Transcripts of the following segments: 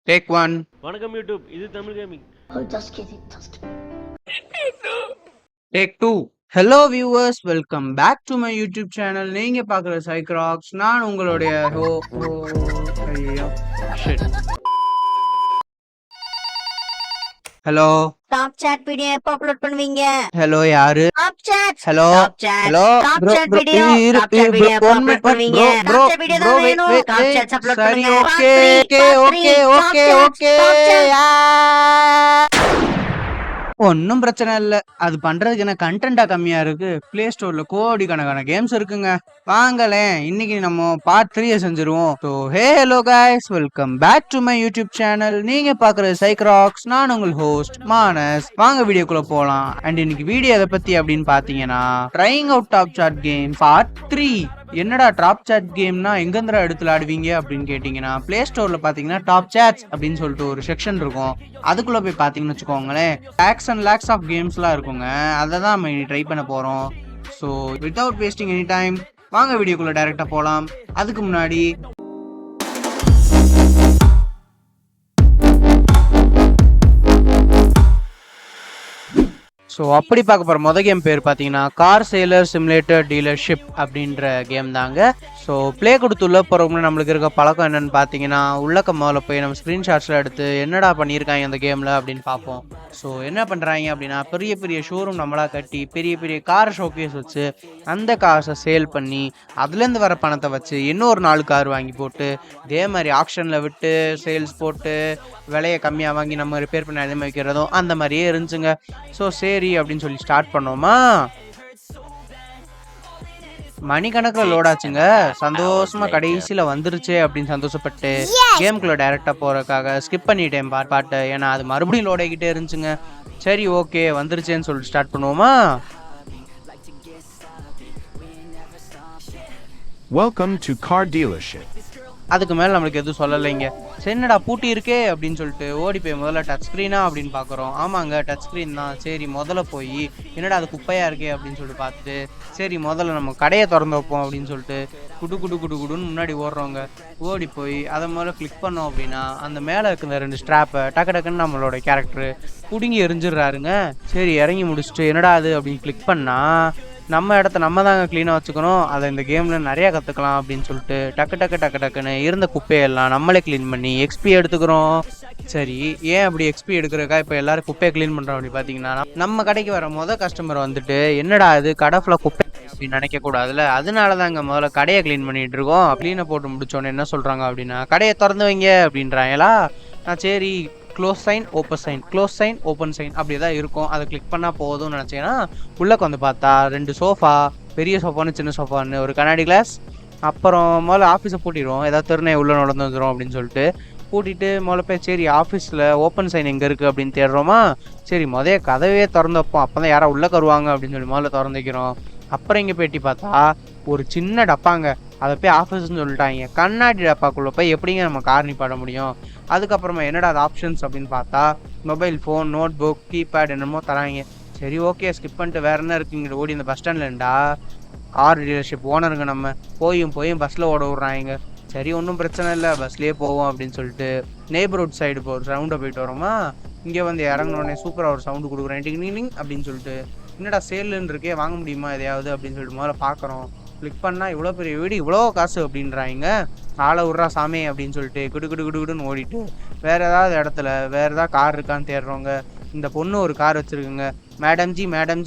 Take one. வணக்கம் YouTube, இது Tamil gaming. Take two. Hello viewers, welcome back to my YouTube channel. நீங்க பார்க்குற சைக்ராக்ஸ். நான் உங்களுடைய ஐயோ shit. Hello. Top chat video எப்ப அப்லோட் பண்ணுவீங்க? ஹலோ யாரு? Top chat. Hello. Hello. Top chat video. Top chat video எப்ப அப்லோட் பண்ணுவீங்க? டாப் சாட் வீடியோ தான் வேணும். டாப் சாட் அப்லோட் சரி பண்ணுங்க. ஓகே. ஒன்னும் பிரச்சனை இல்ல. அது பண்றதுக்கு என்ன கண்டென்ட்டா கம்மியா இருக்கு. பிளே ஸ்டோர்ல கோடி கணக்கான கேம்ஸ் இருக்குங்க. வாங்களேன், இன்னைக்கு நம்ம பார்ட் 3 செஞ்சிருவோம். So hello guys, welcome back to my YouTube channel. நீங்க பாக்குற சைக்ராக்ஸ். நான் உங்கள் ஹோஸ்ட் மானஸ். வாங்க வீடியோக்குள்ள போலாம். அண்ட் இன்னைக்கு வீடியோ எதை பத்தி அப்படின்னு பாத்தீங்கன்னா, trying out top chat game part 3. என்னடா டாப் சாட் கேம்னா எங்கந்திரா எடுத்து விளையாடுவீங்க அப்படின்னு கேட்டீங்கன்னா, பிளே ஸ்டோர்ல பாத்தீங்கன்னா டாப் சாட்ஸ் அப்படின்னு சொல்லிட்டு ஒரு செக்ஷன் இருக்கும். அதுக்குள்ள போய் பாத்தீங்கன்னு வச்சுக்கோங்களேன், லேக்ஸ் அண்ட் லேக்ஸ் ஆஃப் கேம்ஸ்லாம் இருக்குங்க. அதை தான் நம்ம ட்ரை பண்ண போறோம். So without wasting any time வாங்க வீடியோக்குள்ள டைரக்டா போலாம். அதுக்கு முன்னாடி ஸோ அப்படி பார்க்க போகிற மொதல் கேம் பேர் பார்த்தீங்கன்னா கார் சேலர் சிமுலேட்டர் டீலர்ஷிப் அப்படின்ற கேம் தாங்க. ஸோ ப்ளே கொடுத்து உள்ள போகிறவங்க நம்மளுக்கு இருக்க பழக்கம் என்னென்னு பார்த்தீங்கன்னா, உள்ளக்க முதல்ல போய் நம்ம ஸ்க்ரீன்ஷாட்ஸில் எடுத்து என்னடா பண்ணியிருக்காங்க அந்த கேமில் அப்படின்னு பார்ப்போம். ஸோ என்ன பண்ணுறாங்க அப்படின்னா, பெரிய பெரிய ஷோரூம் நம்மளாக கட்டி பெரிய பெரிய கார் ஷோகேஸ் வச்சு அந்த காசை சேல் பண்ணி அதுலேருந்து வர பணத்தை வச்சு இன்னொரு 4 கார் வாங்கி போட்டு இதே மாதிரி ஆக்ஷனில் விட்டு சேல்ஸ் போட்டு விலையை கம்மியாக வாங்கி நம்ம ரிப்பேர் பண்ணி அதே மாதிரி வைக்கிறதும் அந்த மாதிரியே இருந்துச்சுங்க. ஸோ சரி அப்படின்னு சொல்லி ஸ்டார்ட் பண்ணோமா, மணிக்கணக்கில் லோட் ஆச்சுங்க. சந்தோஷமா கடைசியில வந்துருச்சு அப்படின்னு சந்தோஷப்பட்டு கேம்குள்ள டைரக்டா போறதுக்காக ஸ்கிப் பண்ணிட்டேன் பாட்டு. ஏன்னா அது மறுபடியும் லோட் ஆகிட்டே இருந்துச்சுங்க. சரி ஓகே வந்துருச்சேன்னு சொல்லிட்டு ஸ்டார்ட் பண்ணுவோமா. Welcome to car dealership. அதுக்கு மேலே நம்மளுக்கு எதுவும் சொல்லலைங்க. சரி என்னடா பூட்டி இருக்கே அப்படின்னு சொல்லிட்டு ஓடி போய் முதல்ல டச் ஸ்க்ரீனா அப்படின்னு பார்க்குறோம். ஆமாங்க டச் ஸ்க்ரீன் தான். சரி முதல்ல போய் என்னடா அது குப்பையாக இருக்கே அப்படின்னு சொல்லிட்டு பார்த்துட்டு, சரி முதல்ல நம்ம கடையை திறந்து வைப்போம் அப்படின்னு சொல்லிட்டு குடுன்னு முன்னாடி ஓடுறவங்க. ஓடி போய் அதை முதல்ல கிளிக் பண்ணோம் அப்படின்னா, அந்த மேலே இருக்கிற 2 ஸ்ட்ராப்பை டக்குன்னு நம்மளோட கேரக்டரு பிடுங்கி எரிஞ்சிடுறாருங்க. சரி இறங்கி முடிச்சுட்டு என்னடா அது அப்படின்னு கிளிக் பண்ணால், நம்ம இடத்த நம்ம தாங்க க்ளீனாக வச்சுக்கணும், அதை இந்த கேமில் நிறையா கற்றுக்கலாம் அப்படின்னு சொல்லிட்டு டக்குன்னு இருந்த குப்பையெல்லாம் நம்மளே க்ளீன் பண்ணி எக்ஸ்பி எடுத்துக்கிறோம். சரி ஏன் அப்படி எக்ஸ்பி எடுக்கிறக்கா இப்போ எல்லாரும் குப்பையை க்ளீன் பண்ணுறோம் அப்படி பார்த்தீங்கன்னா, நம்ம கடைக்கு வர கஸ்டமர் வந்துட்டு என்னடா அது கடை ஃபுல்லாக குப்பை அப்படின்னு நினைக்கக்கூடாதுல்ல, அதனால தாங்க முதல்ல கடையை க்ளீன் பண்ணிகிட்டு இருக்கோம். க்ளீனை போட்டு முடிச்சோன்னே என்ன சொல்கிறாங்க அப்படின்னா, கடையை திறந்து வைங்க அப்படின்றாங்களா. நான் சரி close sign open sign close sign open sign அப்படி தான் இருக்கும், அதை கிளிக் பண்ணால் போதும்னு நினச்சேன்னா, உள்ளே வந்து பார்த்தா 2 சோஃபா, பெரிய சோஃபான்னு சின்ன சோஃபான்னு ஒரு கண்ணாடி கிளாஸ். அப்புறம் முதல்ல ஆஃபீஸை பூட்டிடுவோம், ஏதாவது திருநே உள்ளே நடந்து வந்துடும் அப்படின்னு சொல்லிட்டு பூட்டிட்டு முதல்ல போய் சரி ஆஃபீஸில் ஓப்பன் சைன் எங்கே இருக்குது அப்படின்னு தேடுறோமா. சரி கதவே திறந்து வைப்போம், அப்போ தான் யாராவது உள்ளே கருவாங்க அப்படின்னு சொல்லி முதல்ல திறந்து வைக்கிறோம். அப்புறம் இங்கே பேட்டி பார்த்தா ஒரு சின்ன டப்பாங்க, அதை போய் ஆஃபீஸ்ன்னு சொல்லிட்டாங்க. கண்ணாடி டப்பாக்குள்ளே போய் எப்படிங்க நம்ம கார் நிப்பாட முடியும். அதுக்கப்புறமா என்னடா அது ஆப்ஷன்ஸ் அப்படின்னு பார்த்தா, mobile phone, notebook, keypad என்னமோ தராங்க. சரி ஓகே ஸ்கிப் பண்ணிட்டு வேறு என்ன இருக்குங்க ஓடி இந்த பஸ் ஸ்டாண்ட்லண்டா கார் டீலர்ஷிப் ஓனருங்க. நம்ம போயும் பஸ்ஸில் ஓட விட்றாங்க. சரி ஒன்றும் பிரச்சனை இல்லை பஸ்லேயே போவோம் அப்படின்னு சொல்லிட்டு நெய்பர்ஹுட் சைடு ஒரு ரவுண்டை போயிட்டு வரோமா. இங்கே வந்து இறங்கினோடனே சூப்பராக ஒரு சவுண்டு கொடுக்குறேன் டிங் அப்படின்னு சொல்லிட்டு, என்னடா சேல்லுன்னு இருக்கே வாங்க முடியுமா எதையாவது அப்படின்னு சொல்லிட்டு முதல்ல பார்க்குறோம். கிளிக் பண்ணால் இவ்வளோ பெரிய வீடு இவ்வளோ காசு அப்படின்றாங்க. ஆளை விட்றா சாமி அப்படின்னு சொல்லிட்டு குடுன்னு ஓடிட்டு வேறு ஏதாவது இடத்துல வேறு ஏதாவது கார் இருக்கான்னு தேடுறோங்க. இந்த பொண்ணு ஒரு கார் வச்சுருக்குங்க. Madam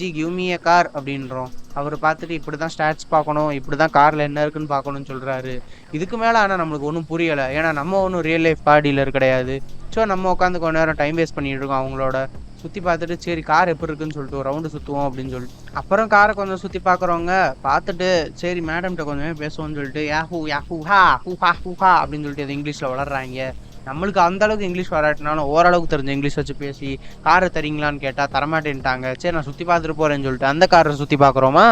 ji give me a car அப்படின்றோம். அவர் பார்த்துட்டு இப்படி தான் ஸ்டாட்ஸ் பார்க்கணும், இப்படி தான் காரில் என்ன இருக்குன்னு பார்க்கணும்னு சொல்கிறாரு. இதுக்கு மேலே ஆனால் நம்மளுக்கு ஒன்றும் புரியலை, ஏன்னா நம்ம ஒன்றும் ரியல் லைஃப் கார் டீலர் கிடையாது. ஸோ நம்ம உட்காந்து கொஞ்ச நேரம் டைம் வேஸ்ட் பண்ணிட்டு இருக்கோம் அவங்களோட. சுற்றி பார்த்துட்டு சரி கார் எப்படி இருக்குன்னு சொல்லிட்டு ஒரு ரவுண்டு சுற்றுவோம் அப்படின்னு சொல்லிட்டு அப்புறம் காரை கொஞ்சம் சுற்றி பார்க்குறவங்க பார்த்துட்டு சரி மேடம்கிட்ட கொஞ்சமே பேசுவோம்னு சொல்லிட்டு ஹூஹா அப்படின்னு சொல்லிட்டு அது இங்கிலீஷில் வளர்றாங்க. நம்மளுக்கு அந்த அளவுக்கு இங்கிலீஷ் வராட்டினாலும் ஓரளவுக்கு தெரிஞ்ச இங்கிலீஷ் வச்சு பேசி காரை தரீங்களான்னு கேட்டால் தரமாட்டேன்ட்டாங்க. சரி நான் சுற்றி பார்த்துட்டு போகிறேன்னு சொல்லிட்டு அந்த காரை சுற்றி பார்க்குறோமா.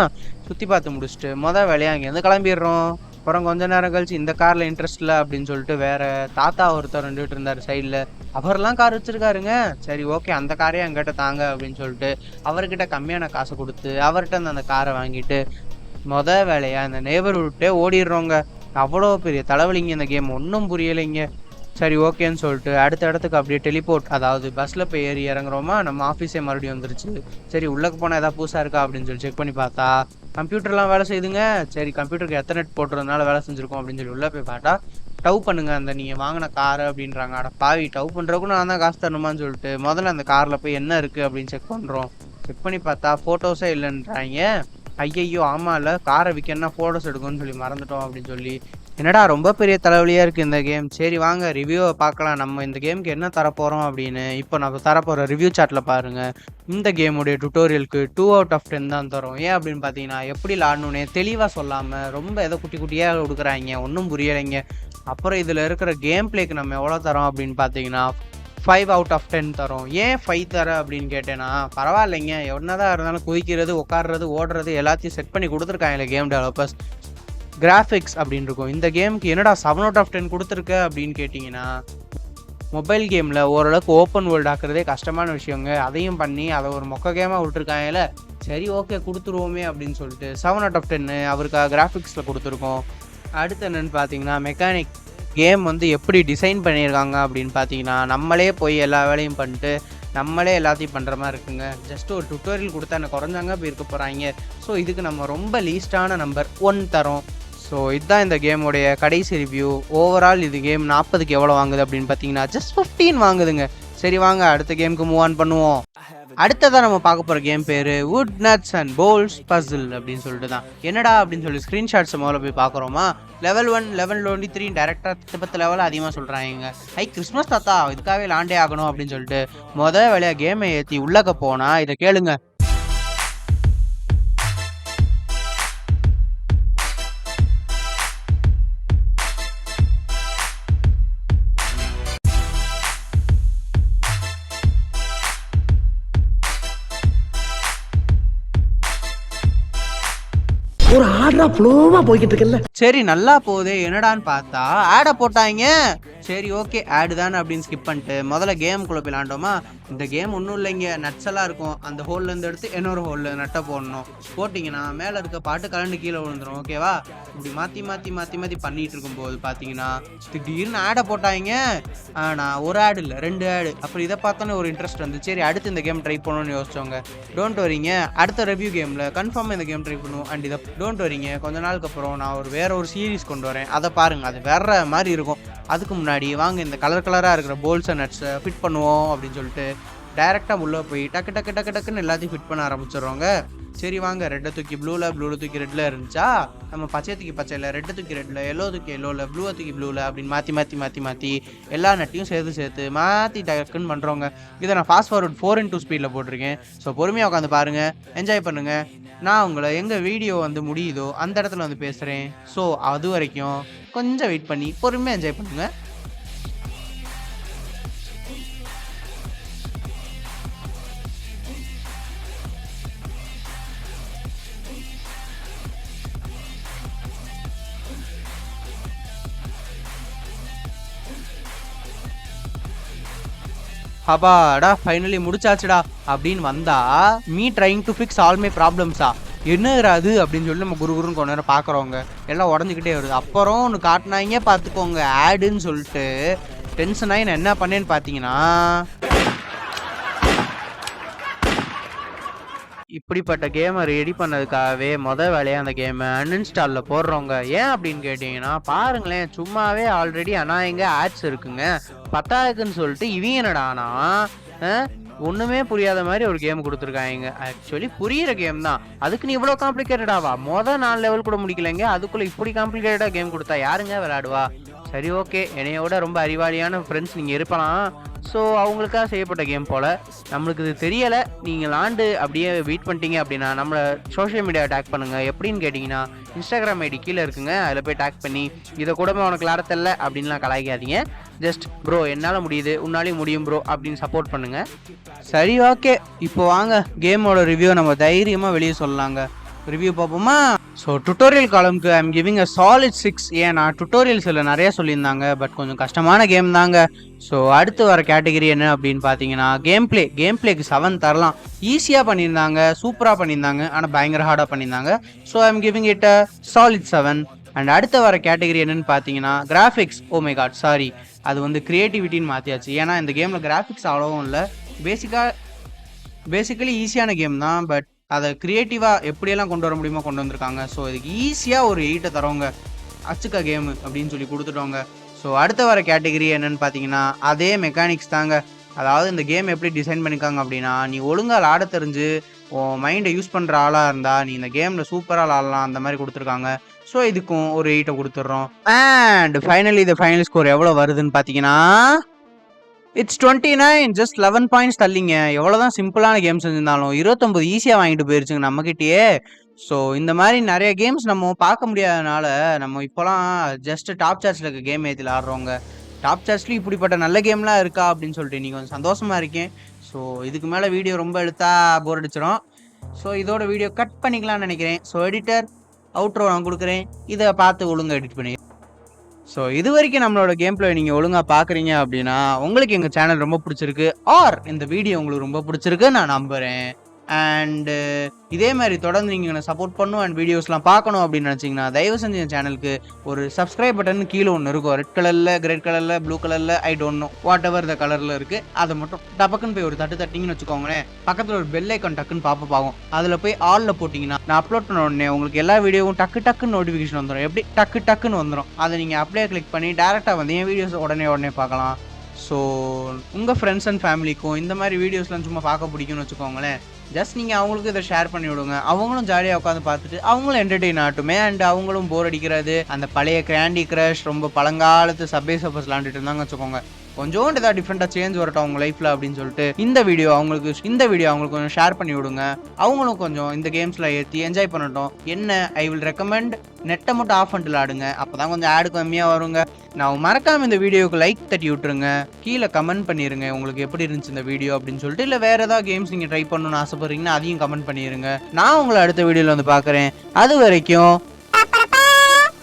சுற்றி பார்த்து முடிச்சுட்டு வேலையாக அங்கேருந்து கிளம்பிடுறோம். அப்புறம் கொஞ்ச நேரம் கழிச்சு இந்த காரில் இன்ட்ரெஸ்ட் இல்லை அப்படின்னு சொல்லிட்டு வேற தாத்தா ஒருத்தர் வந்துட்டு இருந்தார் சைடில். அவரெல்லாம் கார் வச்சிருக்காருங்க. சரி ஓகே அந்த காரையே என்கிட்ட தாங்க அப்படின்னு சொல்லிட்டு அவர்கிட்ட கம்மியான காசை கொடுத்து அவர்கிட்ட அந்த காரை வாங்கிட்டு வேலையாக இந்த நெய்பர்ஹுட்டே ஓடிடுறோங்க. அவ்வளோ பெரிய தலைவலிங்க இந்த கேம், ஒன்றும் புரியலைங்க. சரி ஓகேன்னு சொல்லிட்டு அடுத்த இடத்துக்கு அப்படியே டெலிபோர்ட், அதாவது பஸ்ஸில் போய் ஏறி இறங்குறோமா, நம்ம ஆஃபீஸே மறுபடியும் வந்துருச்சு. சரி உள்ளக்கு போனால் எதாவது புதுசாக இருக்கா அப்படின்னு சொல்லி செக் பண்ணி பார்த்தா கம்ப்யூட்டர்லாம் வேலை செய்யுதுங்க. சரி கம்ப்யூட்டருக்கு எத்தனை போட்டுறதுனால வேலை செஞ்சுருக்கோம் அப்படின்னு சொல்லி உள்ளே போய் பார்த்தா டவ் பண்ணுங்க அந்த நீங்கள் வாங்கின காரை அப்படின்றாங்க. அட பாவி, டவ் பண்ணுறதுக்கும் நான் தான் காசு தரணுமான்னு சொல்லிட்டு முதல்ல அந்த காரில் போய் என்ன இருக்குது அப்படின்னு செக் பண்ணுறோம். செக் பண்ணி பார்த்தா ஃபோட்டோஸே இல்லைன்றாங்க. ஐயையோ ஆமாம்ல, காரை விற்கணும்னா ஃபோட்டோஸ் எடுக்கணும்னு சொல்லி மறந்துட்டோம் அப்படின்னு சொல்லி என்னடா ரொம்ப பெரிய தலைவலியாக இருக்குது இந்த கேம். சரி வாங்க ரிவ்யூவை பார்க்கலாம், நம்ம இந்த கேமுக்கு என்ன தரப்போகிறோம் அப்படின்னு. இப்போ நம்ம தரப்போகிற ரிவ்யூ சாட்டில் பாருங்கள். இந்த கேமுடைய டுட்டோரியலுக்கு 2 out of 10 தான் தரும். ஏன் அப்படின்னு பார்த்தீங்கன்னா எப்படி விளாடணுன்னே தெளிவாக சொல்லாமல் ரொம்ப ஏதோ குட்டி குட்டியாக கொடுக்குறாங்க, ஒன்றும் புரியலைங்க. அப்புறம் இதில் இருக்கிற கேம் பிளேக்கு நம்ம எவ்வளோ தரோம் அப்படின்னு பார்த்தீங்கன்னா 5 out of 10 தரோம். ஏன் 5 தர அப்படின்னு கேட்டேன்னா, பரவாயில்லைங்க, என்னதான் இருந்தாலும் குதிக்கிறது, உட்காடுறது, ஓடுறது எல்லாத்தையும் செட் பண்ணி கொடுத்துருக்காங்க கேம் டெவலப்பர்ஸ். கிராஃபிக்ஸ் அப்படின்னு இருக்கும். இந்த கேமுக்கு என்னடா 7 out of 10 கொடுத்துருக்க அப்படின்னு கேட்டிங்கன்னா, மொபைல் கேமில் ஓரளவுக்கு ஓப்பன் வேர்ல்டு ஆக்குறதே கஷ்டமான விஷயங்க. அதையும் பண்ணி அதை ஒரு மொக்க கேமாக விட்டுருக்காங்கல்ல. சரி ஓகே கொடுத்துருவோமே அப்படின்னு சொல்லிட்டு 7 out of 10 அவருக்காக கிராஃபிக்ஸில் கொடுத்துருக்கோம். அடுத்து என்னென்னு பார்த்தீங்கன்னா மெக்கானிக். கேம் வந்து எப்படி டிசைன் பண்ணியிருக்காங்க அப்படின்னு பார்த்தீங்கன்னா, நம்மளே போய் எல்லா வேலையும் பண்ணிட்டு நம்மளே எல்லாத்தையும் பண்ணுற மாதிரி இருக்குங்க. ஜஸ்ட் ஒரு டுட்டோரியல் கொடுத்தா என்ன குறைஞ்சாங்க போய் இருக்க போகிறாங்க. ஸோ இதுக்கு நம்ம ரொம்ப லீஸ்டான நம்பர் 1 தரோம். ஸோ இதுதான் இந்த கேமோடைய கடைசி ரிவ்யூ. ஓவரால் இது கேம் 40க்கு எவ்வளோ வாங்குது அப்படின்னு பார்த்தீங்கன்னா ஜஸ்ட் 15 வாங்குதுங்க. சரி வாங்க அடுத்த கேமுக்கு மூவ் ஆன் பண்ணுவோம். அடுத்ததான் நம்ம பார்க்க போகிற கேம் பேர் wood nuts and bolts puzzle அப்படின்னு சொல்லிட்டு தான். என்னடா அப்படின்னு சொல்லி ஸ்க்ரீன்ஷாட்ஸை முதல்ல போய் பார்க்குறோமா. லெவல் 1 லெவல் 23 டேரக்டாக 10 லெவல் அதிகமாக சொல்கிறாங்க. கிறிஸ்மஸ் தாத்தா இதுக்காகவே லாண்டே ஆகணும் அப்படின்னு சொல்லிட்டு வேலையாக கேமை ஏற்றி உள்ளக்க போனால் இதை கேளுங்க. ஒரு ஆர்டரா ஃப்ளோவா போய்கிட்டு இருக்குல்ல. சரி நல்லா போகுது என்னடான்னு பார்த்தா ஆடை போட்டாங்க. சரி ஓகே ஆடு தானே அப்படின்னு ஸ்கிப் பண்ணிட்டு முதல்ல கேமுக்குள்ளே போய் விளாண்டோமா. இந்த கேம் ஒன்றும் இல்லைங்க, நட்ஸ் எல்லாம் இருக்கும். அந்த ஹோல்லேருந்து எடுத்து இன்னொரு ஹோலில் நட்டை போடணும். போட்டிங்கன்னா மேலே இருக்க பாட்டு கலண்டு கீழே விழுந்துடும். ஓகேவா? இப்படி மாற்றி மாற்றி மாற்றி மாற்றி பண்ணிகிட்டு இருக்கும்போது பார்த்தீங்கன்னா திடீர்னு ஆடை போட்டாங்க. ஆனால் ஒரு ஆடு இல்லை 2 ஆடு. அப்புறம் இதை பார்த்தோன்னே ஒரு இன்ட்ரெஸ்ட் வந்து சரி அடுத்து இந்த கேம் ட்ரை பண்ணணும்னு யோசிச்சோங்க. டோன்ட் வரிங்க, அடுத்த ரிவ்யூ கேமில் கன்ஃபார்மாக இந்த கேம் ட்ரை பண்ணுவோம். அண்ட் இதை டோன்ட் வரிங்க, கொஞ்ச நாளுக்கு அப்புறம் நான் வேற ஒரு சீரீஸ் கொண்டு வரேன், அதை பாருங்கள், அது வேற மாதிரி இருக்கும். அதுக்கு முன்னாடி வாங்க இந்த கலர் கலராக இருக்கிற போல்ஸ் அண்ட் நட்ஸை ஃபிட் பண்ணுவோம் அப்படின்னு சொல்லிட்டு டைரெக்டாக உள்ளே போய் டக்கு டக்கு டக்கு டக்குன்னு எல்லாத்தையும் ஃபிட் பண்ண ஆரம்பிச்சிடுறோங்க. சரி வாங்க ரெட்டை தூக்கி ப்ளூவில் தூக்கி ரெட்டில் இருந்துச்சா, நம்ம பச்சை தூக்கி பச்சையில், ரெட்டை தூக்கி ரெட்டில், எல்லோ தூக்கி எல்லோவில், ப்ளூவை தூக்கி ப்ளூவில் அப்படின்னு மாற்றி எல்லா நட்டையும் சேர்த்து மாற்றி டக்குன்னு பண்ணுறோங்க. இதை நான் ஃபாஸ்ட் ஃபார்வர்ட் 4x2 ஸ்பீடில் போட்டிருக்கேன். ஸோ பொறுமையாக உட்காந்து பாருங்கள், என்ஜாய் பண்ணுங்கள். நான் உங்களை எங்கள் வீடியோ வந்து முடியுதோ அந்த இடத்துல வந்து பேசுகிறேன். ஸோ அது வரைக்கும் கொஞ்சம் வெயிட் பண்ணி பொறுமையாக என்ஜாய் பண்ணுங்கள். அப்பாடா ஃபைனலி முடிச்சாச்சுடா அப்படின்னு வந்தா me trying to fix all my ப்ராப்ளம்ஸா என்னது அது அப்படின்னு சொல்லி நம்ம குருன்னு கொஞ்ச நேரம் பார்க்குறோங்க. எல்லாம் உடஞ்சிக்கிட்டே வருது. அப்புறம் ஒன்று காட்டினாங்க பார்த்துக்கோங்க ஆடுன்னு சொல்லிட்டு டென்ஷன் ஆகி நான் என்ன பண்ணேன்னு பார்த்தீங்கன்னா இப்படிப்பட்ட கேமை ரெடி பண்ணதுக்காகவே வேலையாக அந்த கேமை அன்இன்ஸ்டாலில் போடுறவங்க. ஏன் அப்படின்னு கேட்டிங்கன்னா பாருங்களேன், சும்மாவே ஆல்ரெடி அனாயங்க ஆட்ஸ் இருக்குங்க. 10,000க்குன்னு சொல்லிட்டு இவங்க என்னடானா ஒன்றுமே புரியாத மாதிரி ஒரு கேம் கொடுத்துருக்காங்க. ஆக்சுவலி புரியிற கேம் தான், அதுக்கு நீ இவ்வளோ காம்ப்ளிகேட்டடாவா? 4 லெவல் கூட முடிக்கலைங்க, அதுக்குள்ளே இப்படி காம்ப்ளிகேட்டடாக கேம் கொடுத்தா யாருங்க விளையாடுவா? சரி ஓகே, என்னையோட ரொம்ப அறிவாளியான ஃப்ரெண்ட்ஸ் நீங்கள் இருக்கலாம். ஸோ அவங்களுக்காக செய்யப்பட்ட கேம் போல். நம்மளுக்கு இது தெரியலை, நீங்கள் லாண்டு அப்படியே வெயிட் பண்ணிட்டீங்க அப்படின்னா நம்மளை சோஷியல் மீடியா டேக் பண்ணுங்கள். எப்படின்னு கேட்டிங்கன்னா இன்ஸ்டாகிராம் ஐடி கீழே இருக்குங்க, அதில் போய் டேக் பண்ணி இதை கூடமே உனக்கு விளாடத்தில்ல அப்படின்லாம் கலாய்க்காதீங்க. ஜஸ்ட் ப்ரோ என்னால் முடியுது உன்னாலையும் முடியும் ப்ரோ அப்படின்னு சப்போர்ட் பண்ணுங்கள். சரி ஓகே, இப்போ வாங்க கேமோட ரிவ்யூ நம்ம தைரியமாக வெளியே சொல்லலாங்க. ரிவ்யூ பார்ப்போமா? ஸோ டுட்டோரியல் காலம்க்கு ஐம் கிவிங் அ சாலிட் 6. ஏன்னா டுட்டோரியல்ஸில் நிறைய சொல்லியிருந்தாங்க, பட் கொஞ்சம் கஷ்டமான கேம் தாங்க. ஸோ அடுத்து வர கேட்டகரி என்ன அப்படின்னு பார்த்தீங்கன்னா கேம் பிளேக்கு 7 தரலாம். ஈஸியாக பண்ணியிருந்தாங்க, சூப்பராக பண்ணியிருந்தாங்க, ஆனால் பயங்கர ஹார்டாக பண்ணியிருந்தாங்க. So I'm giving it a solid 7. And அடுத்து வர கேட்டகரி என்னன்னு பார்த்தீங்கன்னா graphics, oh my god sorry, அது வந்து கிரியேட்டிவிட்டின்னு மாற்றியாச்சு. ஏன்னா இந்த கேமில் கிராஃபிக்ஸ் அவ்வளோவும் இல்லை, பேசிக்கலி ஈஸியான கேம் தான். பட் அதை க்ரியேட்டிவாக எப்படியெல்லாம் கொண்டு வர முடியுமோ கொண்டு வந்திருக்காங்க. ஸோ இதுக்கு ஈஸியாக ஒரு 8 தரவங்க அச்சுக்கா கேமு அப்படின்னு சொல்லி கொடுத்துட்டோங்க. ஸோ அடுத்த வர கேட்டகரி என்னன்னு பார்த்தீங்கன்னா அதே மெக்கானிக்ஸ் தாங்க. அதாவது இந்த கேம் எப்படி டிசைன் பண்ணியிருக்காங்க அப்படின்னா, நீ ஒழுங்காக ஆட தெரிஞ்சு உன் மைண்டை யூஸ் பண்ணுற ஆளாக இருந்தால் நீ இந்த கேமில் சூப்பராக ஆடலாம், அந்த மாதிரி கொடுத்துருக்காங்க. ஸோ இதுக்கும் ஒரு 8 கொடுத்துட்றோம். அண்ட் ஃபைனலி இந்த ஃபைனல் ஸ்கோர் எவ்வளோ வருதுன்னு பார்த்தீங்கன்னா இட்ஸ் 29, ஜஸ்ட் 11 பாயிண்ட்ஸ் தள்ளிங்க. எவ்வளோதான் சிம்பிளான கேம்ஸ் இருந்தாலும் 29 ஈஸியாக வாங்கிட்டு போயிருச்சுங்க நம்மக்கிட்டேயே. ஸோ இந்த மாதிரி நிறைய கேம்ஸ் நம்ம பார்க்க முடியாதனால நம்ம இப்போலாம் ஜஸ்ட் டாப் சார்ட்ஸில் இருக்க கேம் ஏற்றில் ஆடுறோங்க. டாப் சார்ட்ஸ்லையும் இப்படிப்பட்ட நல்ல கேம்லாம் இருக்கா அப்படின்னு சொல்லிட்டு நீங்கள் கொஞ்சம் சந்தோஷமாக இருக்கேன். ஸோ இதுக்கு மேலே வீடியோ ரொம்ப எடுத்தா போர் அடிச்சிடும். ஸோ இதோட வீடியோ கட் பண்ணிக்கலாம்னு நினைக்கிறேன். ஸோ எடிட்டர் அவுட்ரோ நான் கொடுக்குறேன், இதை பார்த்து ஒழுங்காக எடிட் பண்ணி. ஸோ இது வரைக்கும் நம்மளோட கேம் பிளே நீங்கள் ஒழுங்காக பார்க்குறீங்க அப்படின்னா உங்களுக்கு எங்கள் சேனல் ரொம்ப பிடிச்சிருக்கு, ஆர் இந்த வீடியோ உங்களுக்கு ரொம்ப பிடிச்சிருக்கு நான் நம்புகிறேன். அண்டு இதே மாதிரி தொடர்ந்து நீங்கள் என்னை சப்போர்ட் பண்ணணும் அண்ட் வீடியோஸ்லாம் பார்க்கணும் அப்படின்னு நினச்சிங்கன்னா தயவு செஞ்சு என் சேனலுக்கு ஒரு சப்ஸ்கிரைப் பட்டன் கீழே ஒன்று இருக்கும், ரெட் கலரில், கிரேட் கலரில், ப்ளூ கலரில், I don't know what ever இந்த கலரில் இருக்குது. அதை மட்டும் டபக்குன்னு போய் ஒரு தட்டிங்கன்னு வச்சுக்கோங்களேன். பக்கத்தில் ஒரு பெல் ஐக்கான் டக்குன்னு பாப்பாகும், அதில் போய் ஆலில் போட்டிங்கன்னா நான் அப்லோட் பண்ண உடனே உங்களுக்கு எல்லா வீடியோவும் டக்குன்னு நோட்டிஃபிகேஷன் வந்துடும். எப்படி டக்குன்னு வந்துடும். அதை நீங்கள் அப்படியே கிளிக் பண்ணி டேரெக்டாக வந்து என் வீடியோஸ் உடனே பார்க்கலாம். ஸோ உங்கள் ஃப்ரெண்ட்ஸ் அண்ட் ஃபேமிலிக்கும் இந்த மாதிரி வீடியோஸ்லாம் சும்மா பார்க்க பிடிக்கும்னு வச்சுக்கோங்களேன். ஜஸ்ட் நீங்கள் அவங்களுக்கு இதை ஷேர் பண்ணி விடுங்க, அவங்களும் ஜாலியாக உட்காந்து பார்த்துட்டு அவங்களும் என்டர்டெயின் ஆகட்டுமே. அண்ட் அவங்களும் போர் அடிக்கிறது அந்த பழைய கேண்டி கிரஷ் ரொம்ப பழங்காலத்து சப்வே சர்ஃபர்ஸ் விளாண்டுட்டு இருந்தாங்க வச்சுக்கோங்க, கொஞ்சோண்டு ஏதாவது டிஃப்ரெண்ட்டாக சேஞ்ச் வரட்டும் அவங்க லைஃப்பில் அப்படின்னு சொல்லிட்டு இந்த வீடியோ அவங்களுக்கு கொஞ்சம் ஷேர் பண்ணி விடுங்க. அவங்களும் கொஞ்சம் இந்த கேம்ஸில் ஏற்றி என்ஜாய் பண்ணட்டும். என்ன ஐ வில் ரெக்கமெண்ட் நெட்டை மட்டும் ஆஃப் பண்ணிட்டு ஆடுங்க, அப்போ தான் கொஞ்சம் ஆடு கம்மியாக வருங்க. நான் மறக்காமல் இந்த வீடியோவுக்கு லைக் தட்டி விட்டுருங்க, கீழே கமெண்ட் பண்ணிடுங்க உங்களுக்கு எப்படி இருந்துச்சு இந்த வீடியோ அப்படின்னு சொல்லிட்டு. இல்லை வேறு ஏதாவது கேம்ஸ் நீங்கள் ட்ரை பண்ணணும்னு ஆசைப்படுறீங்கன்னா அதையும் கமெண்ட் பண்ணிடுங்க. நான் உங்களை அடுத்த வீடியோவில் வந்து பார்க்குறேன். அது வரைக்கும்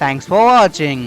தேங்க்ஸ் ஃபார் வாட்சிங்.